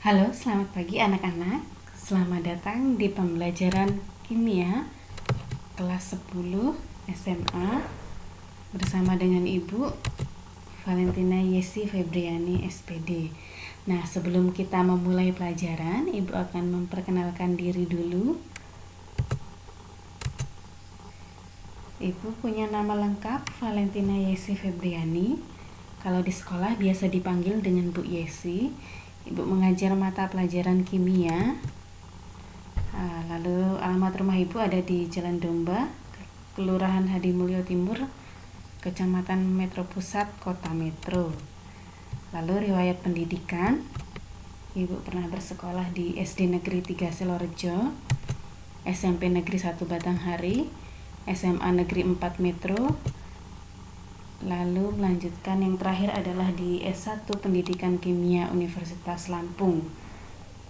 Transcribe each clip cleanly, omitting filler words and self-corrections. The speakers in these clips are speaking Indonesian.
Halo, selamat pagi anak-anak. Selamat datang di pembelajaran kimia kelas 10 SMA bersama dengan Ibu Valentina Yesi Febriani SPD. Nah, sebelum kita memulai pelajaran, Ibu akan memperkenalkan diri dulu. Ibu punya nama lengkap Valentina Yesi Febriani. Kalau di sekolah biasa dipanggil dengan Bu Yesi. Ibu mengajar mata pelajaran kimia. Lalu alamat rumah Ibu ada di Jalan Domba, Kelurahan Hadimulyo Timur, Kecamatan Metro Pusat, Kota Metro. Lalu riwayat pendidikan, Ibu pernah bersekolah di SD Negeri 3 Silorejo, SMP Negeri 1 Batanghari, SMA Negeri 4 Metro. Lalu melanjutkan yang terakhir adalah di S1 Pendidikan Kimia Universitas Lampung.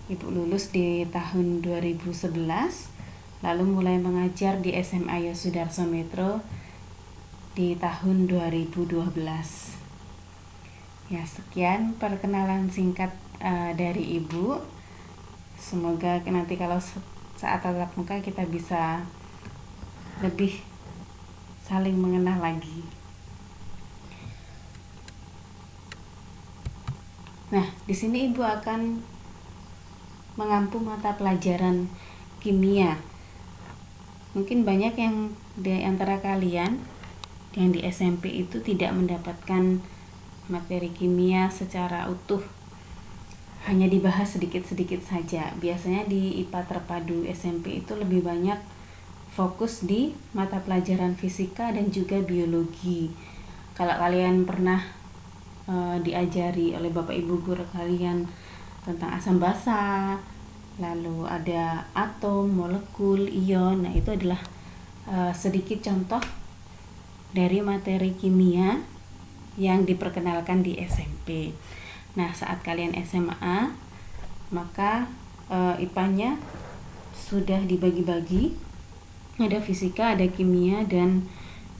Ibu lulus di tahun 2011, lalu mulai mengajar di SMA Yosudarso Metro di tahun 2012. Ya, sekian perkenalan singkat dari Ibu. Semoga nanti kalau saat tatap muka kita bisa lebih saling mengenal lagi. Nah, di sini Ibu akan mengampu mata pelajaran kimia. Mungkin banyak yang di antara kalian yang di SMP itu tidak mendapatkan materi kimia secara utuh. Hanya dibahas sedikit-sedikit saja. Biasanya di IPA terpadu SMP itu lebih banyak fokus di mata pelajaran fisika dan juga biologi. Kalau kalian pernah diajari oleh Bapak Ibu guru kalian tentang asam basa, lalu ada atom, molekul, ion. Nah, itu adalah sedikit contoh dari materi kimia yang diperkenalkan di SMP. Nah, saat kalian SMA, maka IPA-nya sudah dibagi-bagi. Ada fisika, ada kimia, dan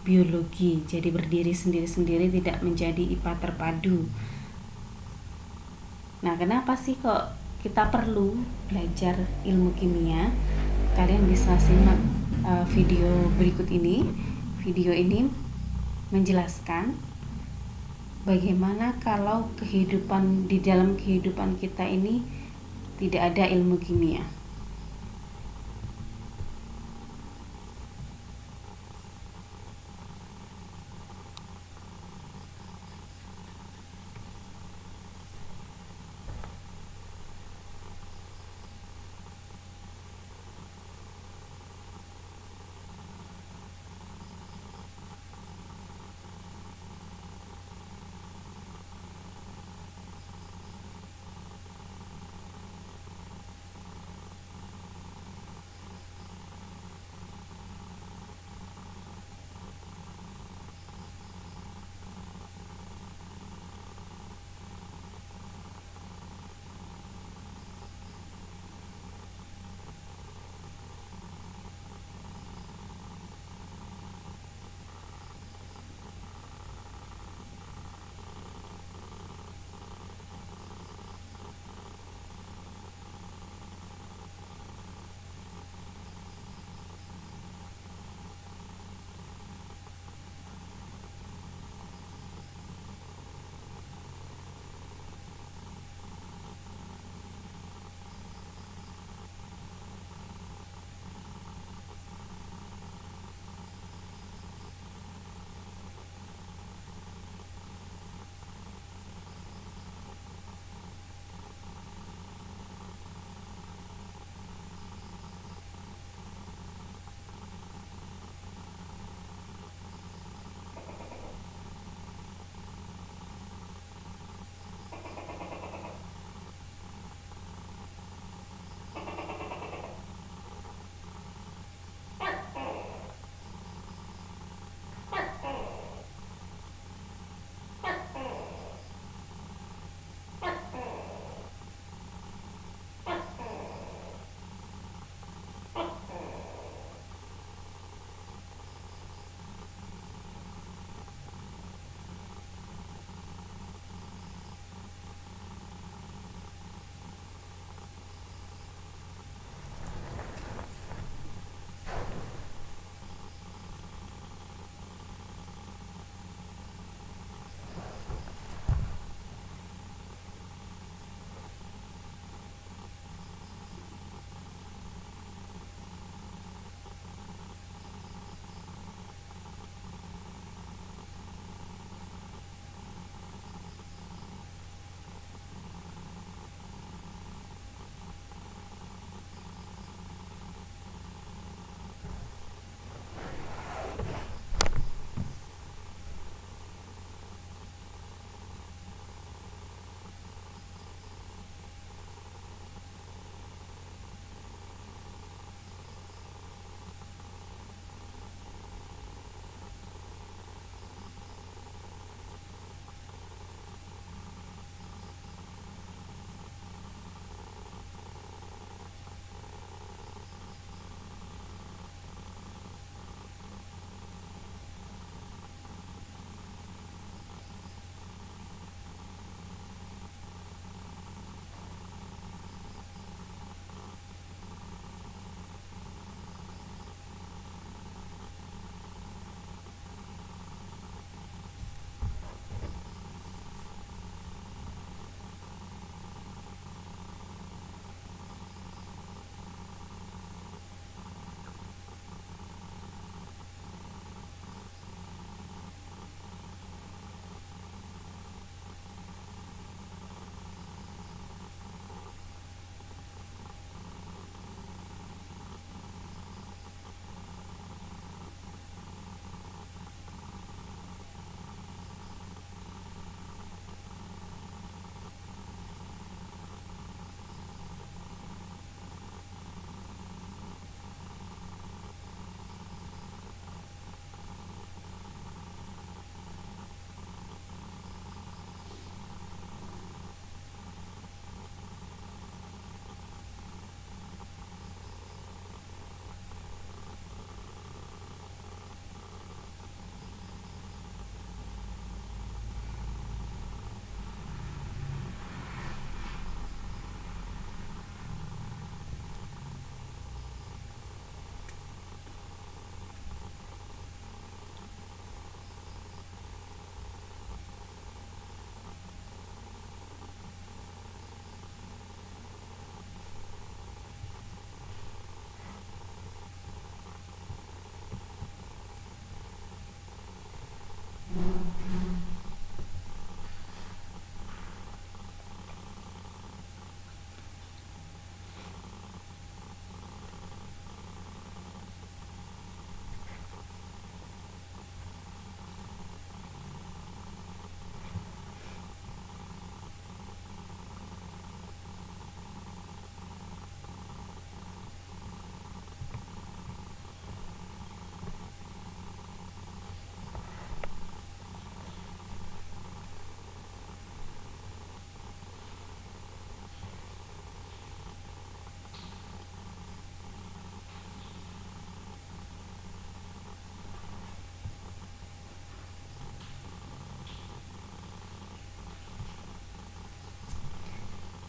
biologi. Jadi berdiri sendiri-sendiri, tidak menjadi IPA terpadu. Nah, kenapa sih kok kita perlu belajar ilmu kimia? Kalian bisa simak video berikut ini. Video ini menjelaskan bagaimana kalau di dalam kehidupan kita ini tidak ada ilmu kimia.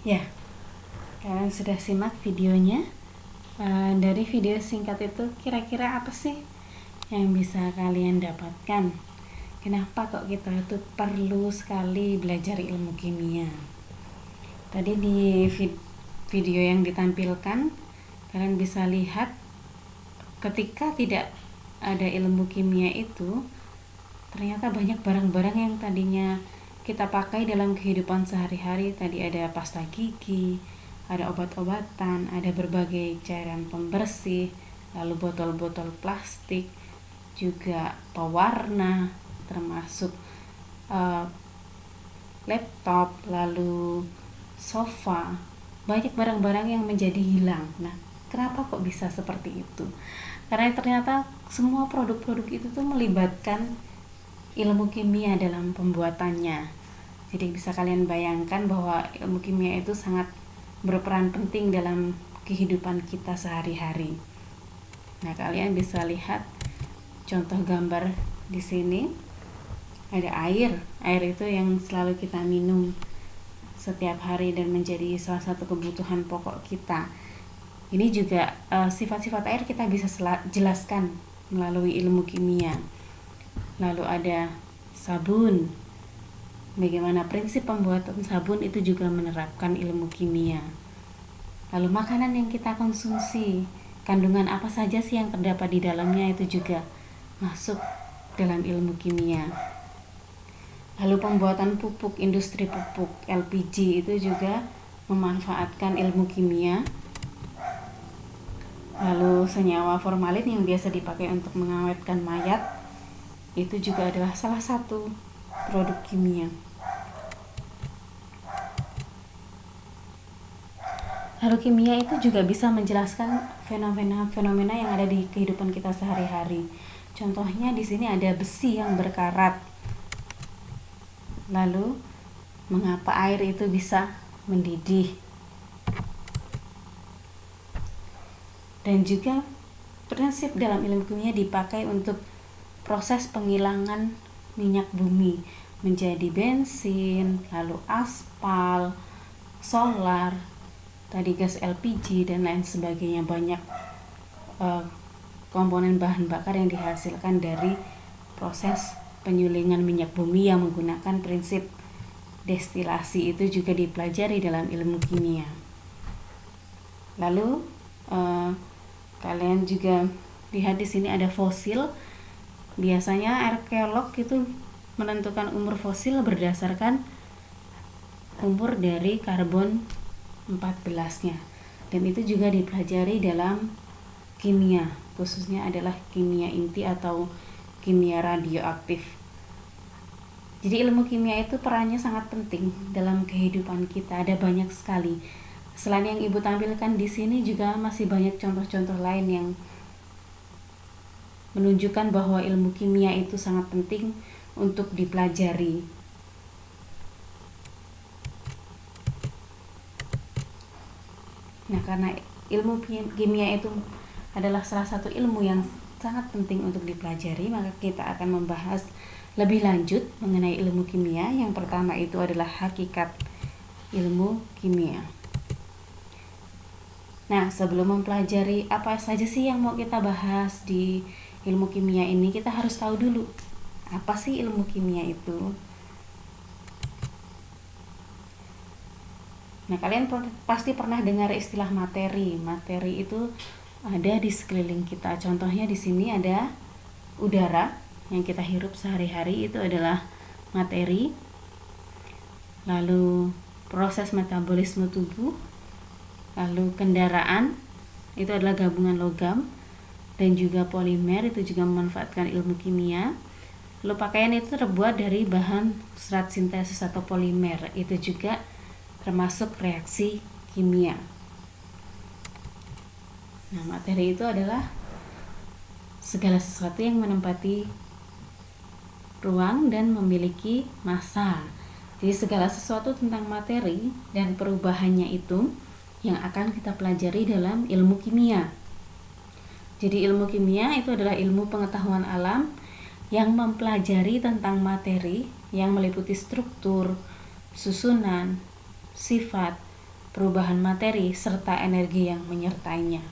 Ya, kalian sudah simak videonya. Dari video singkat itu kira-kira apa sih yang bisa kalian dapatkan? Kenapa kok kita itu perlu sekali belajar ilmu kimia? Tadi di video yang ditampilkan, kalian bisa lihat ketika tidak ada ilmu kimia itu, ternyata banyak barang-barang yang tadinya kita pakai dalam kehidupan sehari-hari. Tadi ada pasta gigi, ada obat-obatan, ada berbagai cairan pembersih, lalu botol-botol plastik, juga pewarna, termasuk laptop, lalu sofa. Banyak barang-barang yang menjadi hilang. Nah, kenapa kok bisa seperti itu? Karena ternyata semua produk-produk itu tuh melibatkan ilmu kimia dalam pembuatannya. Jadi bisa kalian bayangkan bahwa ilmu kimia itu sangat berperan penting dalam kehidupan kita sehari-hari. Nah, kalian bisa lihat contoh gambar di sini. Ada air. Air itu yang selalu kita minum setiap hari dan menjadi salah satu kebutuhan pokok kita. Ini juga sifat-sifat air kita bisa jelaskan melalui ilmu kimia. Lalu ada sabun. Bagaimana prinsip pembuatan sabun itu juga menerapkan ilmu kimia. Lalu makanan yang kita konsumsi, kandungan apa saja sih yang terdapat di dalamnya itu juga masuk dalam ilmu kimia. Lalu pembuatan pupuk, industri pupuk LPG itu juga memanfaatkan ilmu kimia. Lalu senyawa formalin yang biasa dipakai untuk mengawetkan mayat itu juga adalah salah satu produk kimia. Lalu kimia itu juga bisa menjelaskan fenomena-fenomena yang ada di kehidupan kita sehari-hari. Contohnya di sini ada besi yang berkarat. Lalu mengapa air itu bisa mendidih? Dan juga prinsip dalam ilmu kimia dipakai untuk proses penghilangan minyak bumi menjadi bensin, lalu aspal, solar, tadi gas LPG dan lain sebagainya. Banyak komponen bahan bakar yang dihasilkan dari proses penyulingan minyak bumi yang menggunakan prinsip destilasi itu juga dipelajari dalam ilmu kimia. Lalu kalian juga lihat di sini ada fosil. Biasanya arkeolog itu menentukan umur fosil berdasarkan umur dari karbon 14-nya. Dan itu juga dipelajari dalam kimia, khususnya adalah kimia inti atau kimia radioaktif. Jadi ilmu kimia itu perannya sangat penting dalam kehidupan kita. Ada banyak sekali. Selain yang Ibu tampilkan di sini juga masih banyak contoh-contoh lain yang menunjukkan bahwa ilmu kimia itu sangat penting untuk dipelajari. Nah, karena ilmu kimia itu adalah salah satu ilmu yang sangat penting untuk dipelajari, maka kita akan membahas lebih lanjut mengenai ilmu kimia. Yang pertama itu adalah hakikat ilmu kimia. Nah, sebelum mempelajari apa saja sih yang mau kita bahas di ilmu kimia ini, kita harus tahu dulu apa sih ilmu kimia itu. Nah, kalian pasti pernah dengar istilah materi. Materi itu ada di sekeliling kita. Contohnya di sini ada udara yang kita hirup sehari-hari, itu adalah materi. Lalu proses metabolisme tubuh. Lalu kendaraan itu adalah gabungan logam, dan juga polimer itu juga memanfaatkan ilmu kimia. Lalu pakaian itu terbuat dari bahan serat sintesis atau polimer, itu juga termasuk reaksi kimia. Nah, materi itu adalah segala sesuatu yang menempati ruang dan memiliki massa. Jadi segala sesuatu tentang materi dan perubahannya itu yang akan kita pelajari dalam ilmu kimia. Jadi ilmu kimia itu adalah ilmu pengetahuan alam yang mempelajari tentang materi yang meliputi struktur, susunan, sifat, perubahan materi serta energi yang menyertainya.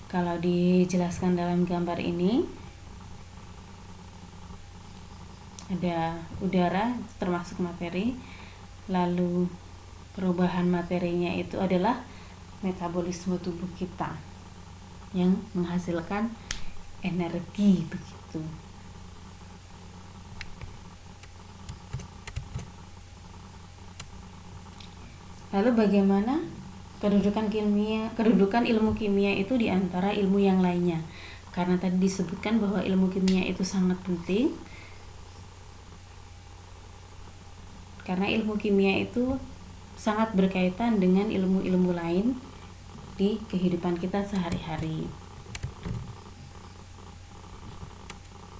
Kalau dijelaskan dalam gambar ini, ada udara termasuk materi, lalu perubahan materinya itu adalah metabolisme tubuh kita yang menghasilkan energi, begitu. Lalu bagaimana kedudukan ilmu kimia itu di antara ilmu yang lainnya? Karena tadi disebutkan bahwa ilmu kimia itu sangat penting. Karena ilmu kimia itu sangat berkaitan dengan ilmu-ilmu lain di kehidupan kita sehari-hari.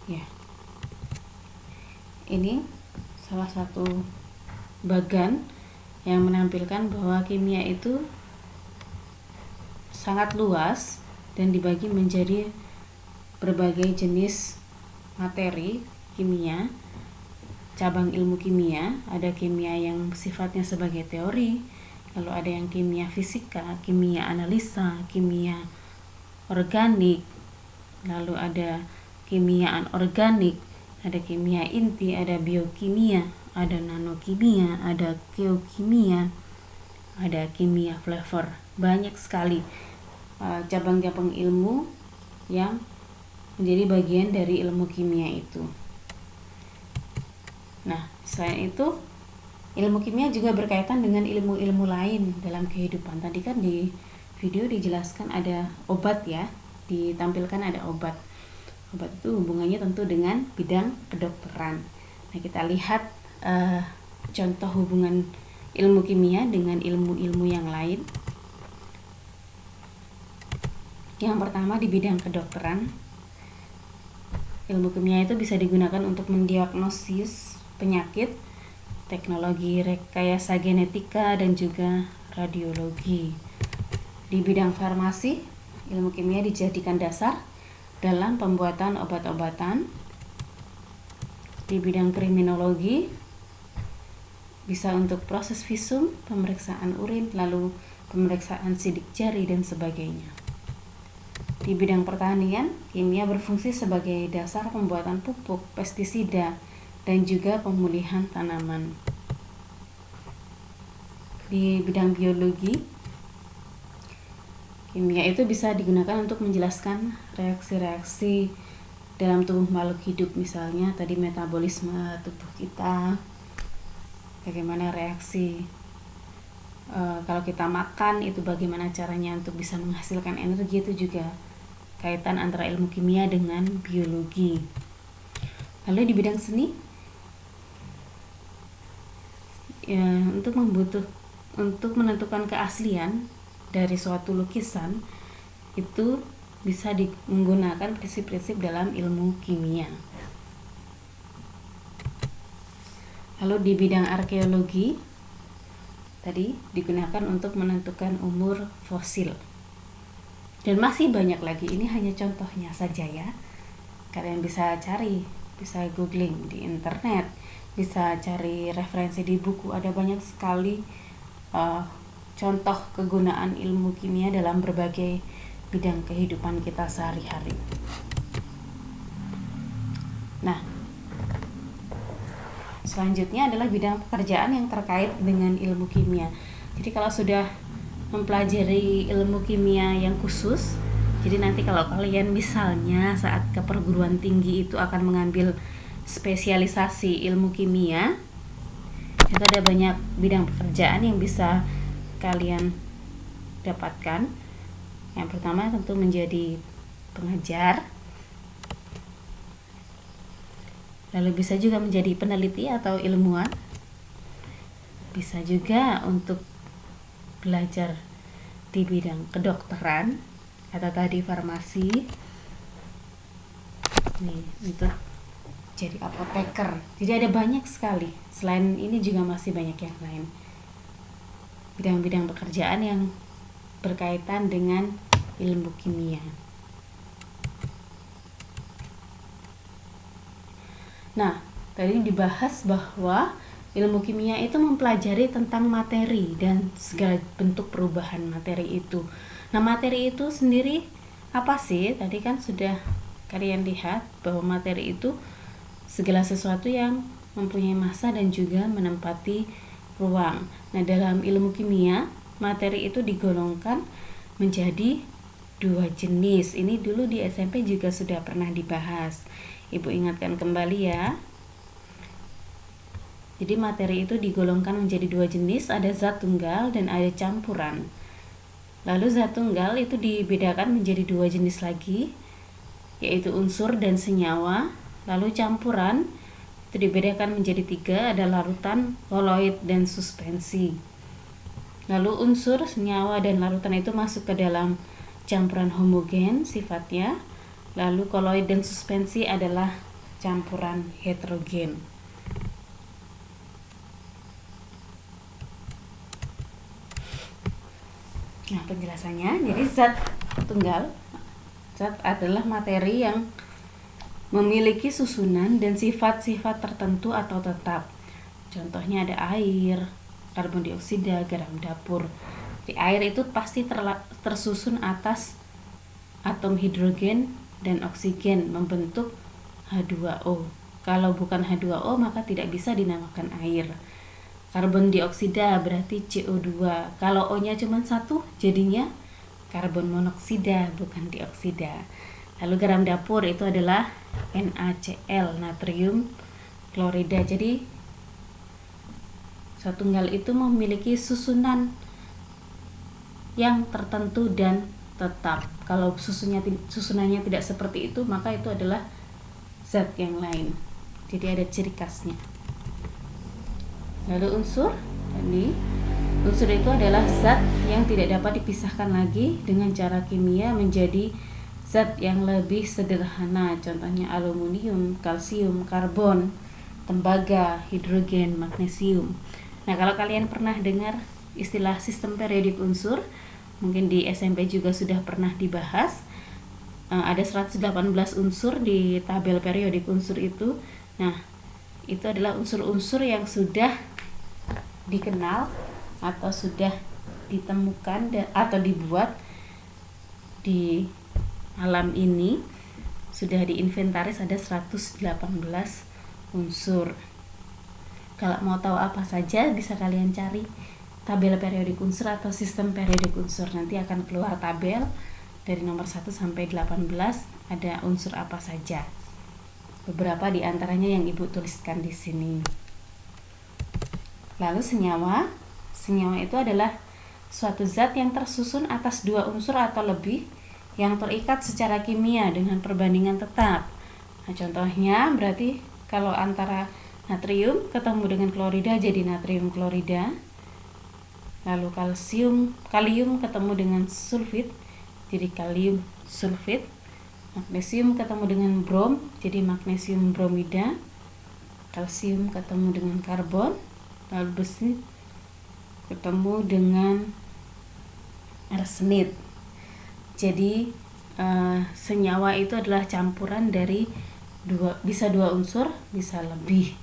Ya. Ini salah satu bagan yang menampilkan bahwa kimia itu sangat luas dan dibagi menjadi berbagai jenis materi kimia, cabang ilmu kimia. Ada kimia yang sifatnya sebagai teori, lalu ada yang kimia fisika, kimia analisa, kimia organik, lalu ada kimia anorganik, ada kimia inti, ada biokimia, ada nanokimia, ada geokimia, ada kimia flavor. Banyak sekali cabang-cabang ilmu yang menjadi bagian dari ilmu kimia itu. Nah, selain itu, ilmu kimia juga berkaitan dengan ilmu-ilmu lain dalam kehidupan. Tadi kan di video dijelaskan ada obat ya, ditampilkan ada obat. Obat itu hubungannya tentu dengan bidang kedokteran. Nah, kita lihat contoh hubungan ilmu kimia dengan ilmu-ilmu yang lain. Yang pertama di bidang kedokteran, ilmu kimia itu bisa digunakan untuk mendiagnosis penyakit, teknologi rekayasa genetika, dan juga radiologi. Di bidang farmasi, ilmu kimia dijadikan dasar dalam pembuatan obat-obatan. Di bidang kriminologi, bisa untuk proses visum, pemeriksaan urin, lalu pemeriksaan sidik jari, dan sebagainya. Di bidang pertanian, kimia berfungsi sebagai dasar pembuatan pupuk, pestisida, dan juga pemulihan tanaman. Di bidang biologi, kimia itu bisa digunakan untuk menjelaskan reaksi-reaksi dalam tubuh makhluk hidup, misalnya tadi metabolisme tubuh kita, bagaimana reaksi kalau kita makan itu bagaimana caranya untuk bisa menghasilkan energi. Itu juga kaitan antara ilmu kimia dengan biologi. Lalu di bidang seni, ya, untuk menentukan keaslian dari suatu lukisan itu bisa menggunakan prinsip-prinsip dalam ilmu kimia. Lalu di bidang arkeologi tadi digunakan untuk menentukan umur fosil. Dan masih banyak lagi, ini hanya contohnya saja ya. Kalian bisa cari, bisa googling di internet, bisa cari referensi di buku. Ada banyak sekali contoh kegunaan ilmu kimia dalam berbagai bidang kehidupan kita sehari-hari. Nah, selanjutnya adalah bidang pekerjaan yang terkait dengan ilmu kimia. Jadi kalau sudah mempelajari ilmu kimia yang khusus, jadi nanti kalau kalian misalnya saat ke perguruan tinggi itu akan mengambil spesialisasi ilmu kimia, itu ada banyak bidang pekerjaan yang bisa kalian dapatkan. Yang pertama tentu menjadi pengajar, lalu bisa juga menjadi peneliti atau ilmuwan, bisa juga untuk belajar di bidang kedokteran atau tadi farmasi, nih untuk jadi apoteker. Jadi ada banyak sekali. Selain ini juga masih banyak yang lain, bidang-bidang pekerjaan yang berkaitan dengan ilmu kimia. Nah, tadi dibahas bahwa Ilmu kimia itu mempelajari tentang materi dan segala bentuk perubahan materi itu. Nah, materi itu sendiri apa sih? Tadi kan sudah kalian lihat bahwa materi itu segala sesuatu yang mempunyai massa dan juga menempati ruang. Nah, dalam ilmu kimia, materi itu digolongkan menjadi 2 jenis. Ini dulu di SMP juga sudah pernah dibahas. Ibu ingatkan kembali ya. Jadi materi itu digolongkan menjadi 2 jenis, ada zat tunggal dan ada campuran. Lalu zat tunggal itu dibedakan menjadi 2 jenis lagi, yaitu unsur dan senyawa. Lalu campuran itu dibedakan menjadi 3, ada larutan, koloid, dan suspensi. Lalu unsur, senyawa, dan larutan itu masuk ke dalam campuran homogen sifatnya. Lalu koloid dan suspensi adalah campuran heterogen. Nah, penjelasannya, jadi zat tunggal, zat adalah materi yang memiliki susunan dan sifat-sifat tertentu atau tetap. Contohnya ada air, karbon dioksida, garam dapur. Di air itu pasti tersusun atas atom hidrogen dan oksigen membentuk H2O. Kalau bukan H2O maka tidak bisa dinamakan air. Karbon dioksida berarti CO2. Kalau O-nya cuma 1 jadinya karbon monoksida, bukan dioksida. Lalu garam dapur itu adalah NaCl, natrium klorida. Jadi zat tunggal itu memiliki susunan yang tertentu dan tetap. Kalau susunannya tidak seperti itu, maka itu adalah zat yang lain. Jadi ada ciri khasnya. Lalu unsur itu adalah zat yang tidak dapat dipisahkan lagi dengan cara kimia menjadi zat yang lebih sederhana. Contohnya aluminium, kalsium, karbon, tembaga, hidrogen, magnesium. Nah, kalau kalian pernah dengar istilah sistem periodik unsur, mungkin di SMP juga sudah pernah dibahas. Ada 118 unsur di tabel periodik unsur itu. Nah, itu adalah unsur-unsur yang sudah dikenal atau sudah ditemukan atau dibuat di alam ini. Sudah diinventaris ada 118 unsur. Kalau mau tahu apa saja bisa kalian cari tabel periodik unsur atau sistem periodik unsur. Nanti akan keluar tabel dari nomor 1 sampai 18 ada unsur apa saja. Beberapa di antaranya yang Ibu tuliskan di sini. Lalu senyawa itu adalah suatu zat yang tersusun atas 2 unsur atau lebih yang terikat secara kimia dengan perbandingan tetap. Nah, contohnya berarti kalau antara natrium ketemu dengan klorida jadi natrium klorida. Lalu kalium ketemu dengan sulfit jadi kalium sulfit. Magnesium ketemu dengan brom jadi magnesium bromida. Kalsium ketemu dengan karbon. Lalu besi ketemu dengan arsenid. Jadi senyawa itu adalah campuran dari bisa 2 unsur, bisa lebih.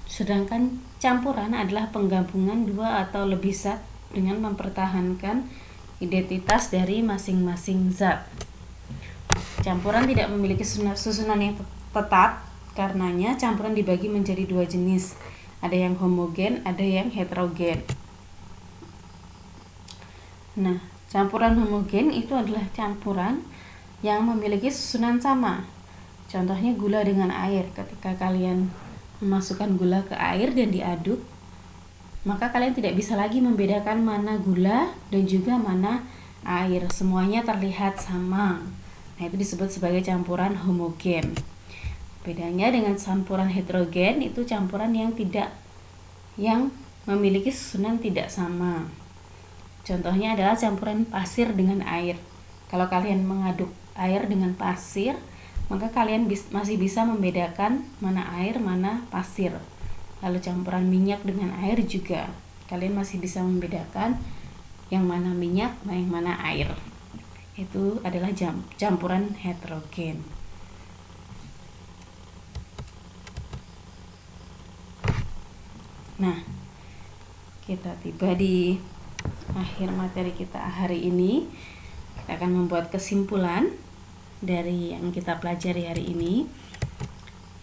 Sedangkan campuran adalah penggabungan 2 atau lebih zat dengan mempertahankan identitas dari masing-masing zat. Campuran tidak memiliki susunan yang tetap, karenanya campuran dibagi menjadi 2 jenis. Ada yang homogen, ada yang heterogen. Nah, campuran homogen itu adalah campuran yang memiliki susunan sama. Contohnya gula dengan air. Ketika kalian memasukkan gula ke air dan diaduk, maka kalian tidak bisa lagi membedakan mana gula dan juga mana air. Semuanya terlihat sama. Nah, itu disebut sebagai campuran homogen. Bedanya dengan campuran heterogen itu campuran yang memiliki susunan tidak sama. Contohnya adalah campuran pasir dengan air. Kalau kalian mengaduk air dengan pasir, maka kalian masih bisa membedakan mana air, mana pasir. Lalu campuran minyak dengan air juga, kalian masih bisa membedakan yang mana minyak, yang mana air. itu adalah campuran heterogen. Nah, kita tiba di akhir materi kita hari ini. Kita akan membuat kesimpulan dari yang kita pelajari hari ini.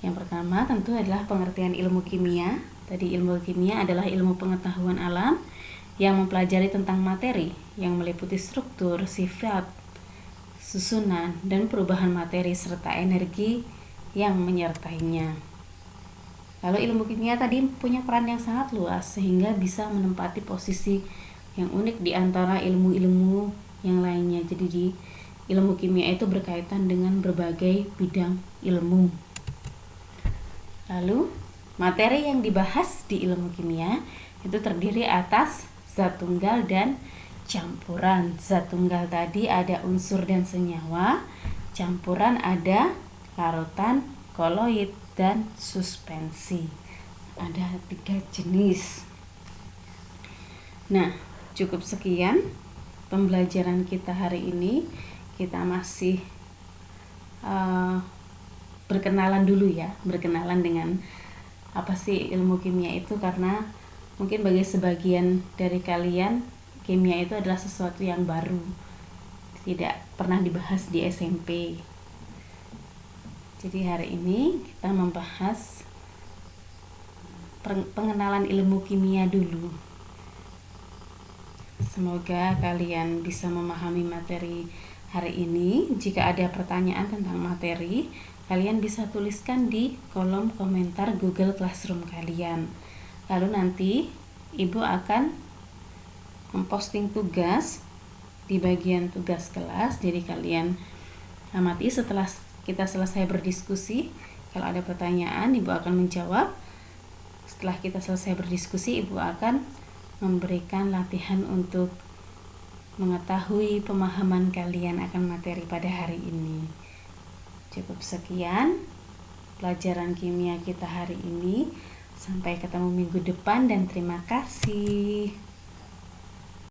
Yang pertama tentu adalah pengertian ilmu kimia. Tadi ilmu kimia adalah ilmu pengetahuan alam yang mempelajari tentang materi yang meliputi struktur, sifat, susunan, dan perubahan materi serta energi yang menyertainya. Lalu ilmu kimia tadi punya peran yang sangat luas sehingga bisa menempati posisi yang unik di antara ilmu-ilmu yang lainnya. Jadi di ilmu kimia itu berkaitan dengan berbagai bidang ilmu. Lalu materi yang dibahas di ilmu kimia itu terdiri atas zat tunggal dan campuran. Zat tunggal tadi ada unsur dan senyawa, campuran ada larutan, koloid, dan suspensi. Ada 3 jenis. Nah, cukup sekian pembelajaran kita hari ini. Kita masih berkenalan dulu ya, berkenalan dengan apa sih ilmu kimia itu, karena mungkin bagi sebagian dari kalian kimia itu adalah sesuatu yang baru, tidak pernah dibahas di SMP. Jadi hari ini kita membahas pengenalan ilmu kimia dulu. Semoga kalian bisa memahami materi hari ini. Jika ada pertanyaan tentang materi, kalian bisa tuliskan di kolom komentar Google Classroom kalian. Lalu nanti Ibu akan memposting tugas di bagian tugas kelas. Jadi kalian amati setelah kita selesai berdiskusi. Kalau ada pertanyaan, Ibu akan menjawab. Setelah kita selesai berdiskusi, Ibu akan memberikan latihan untuk mengetahui pemahaman kalian akan materi pada hari ini. Cukup sekian pelajaran kimia kita hari ini. Sampai ketemu minggu depan dan terima kasih.